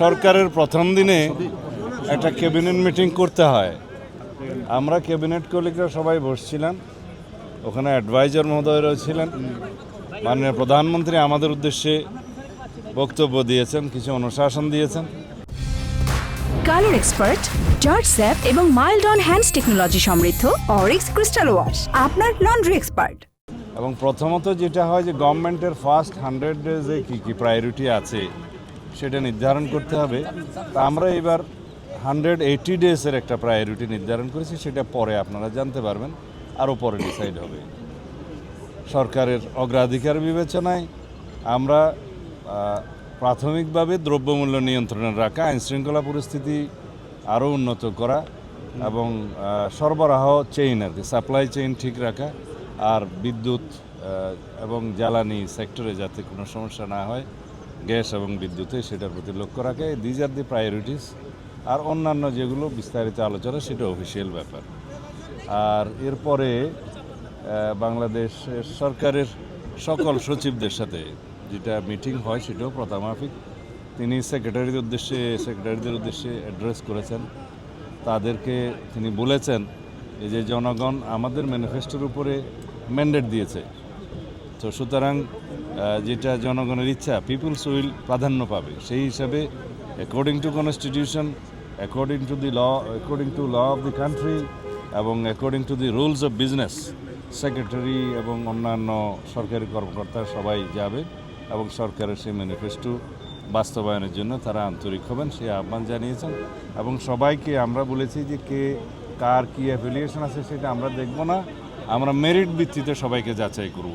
সরকারের প্রথম দিনে একটা ক্যাবিনেট মিটিং করতে হয়। আমরা ক্যাবিনেট কলিগরা সবাই বসছিলাম, ওখানে অ্যাডভাইজার মহোদয়রাও ছিলেন। মাননীয় প্রধানমন্ত্রী আমাদের উদ্দেশ্যে বক্তব্য দিয়েছেন, কিছু অনুশাসন দিয়েছেন। কালার এক্সপার্ট, জর্জ স্যাপ এবং মাইল্ড অন হ্যান্ডস টেকনোলজি সমৃদ্ধ অরিক্স ক্রিস্টাল ওয়াশ আপনার লন্ড্রি এক্সপার্ট। এবং প্রথমত যেটা হয় যে গভর্নমেন্টের ফার্স্ট 100 ডেজে কী কী প্রায়োরিটি আছে সেটা নির্ধারণ করতে হবে। তা আমরা এবার 180 ডেজের একটা প্রায়োরিটি নির্ধারণ করেছি, সেটা পরে আপনারা জানতে পারবেন, আরও পরে ডিসাইড হবে। সরকারের অগ্রাধিকার বিবেচনায় আমরা প্রাথমিকভাবে দ্রব্যমূল্য নিয়ন্ত্রণে রাখা, আইনশৃঙ্খলা পরিস্থিতি আরও উন্নত করা এবং সরবরাহ চেইন আর কি সাপ্লাই চেইন ঠিক রাখা, আর বিদ্যুৎ এবং জ্বালানি সেক্টরে যাতে কোনো সমস্যা না হয়, গ্যাস এবং বিদ্যুতে, সেটার প্রতি লক্ষ্য রাখা। These are the priorities. আর অন্যান্য যেগুলো বিস্তারিত আলোচনা সেটা অফিসিয়াল ব্যাপার। আর এরপরে বাংলাদেশের সরকারের সকল সচিবদের সাথে যেটা মিটিং হয় সেটাও প্রথামাফিক। তিনি সেক্রেটারিদের উদ্দেশ্যে অ্যাড্রেস করেছেন। তাদেরকে তিনি বলেছেন এই যে জনগণ আমাদের ম্যানিফেস্টোর উপরে ম্যান্ডেট দিয়েছে, তো সুতরাং যেটা জনগণের ইচ্ছা, পিপুলস উইল প্রাধান্য পাবে। সেই হিসাবে according to constitution, according to law of the country এবং according to the rules of business, secretary এবং অন্যান্য সরকারি কর্মকর্তা সবাই যাবে এবং সরকারের সেই ম্যানিফেস্টো বাস্তবায়নের জন্য তারা আন্তরিক হবেন, সেই আহ্বান জানিয়েছেন। এবং সবাইকে আমরা বলেছি যে কে কার কী অ্যাফিলিয়েশন আছে সেটা আমরা দেখব না, আমরা মেরিট ভিত্তিতে সবাইকে যাচাই করব।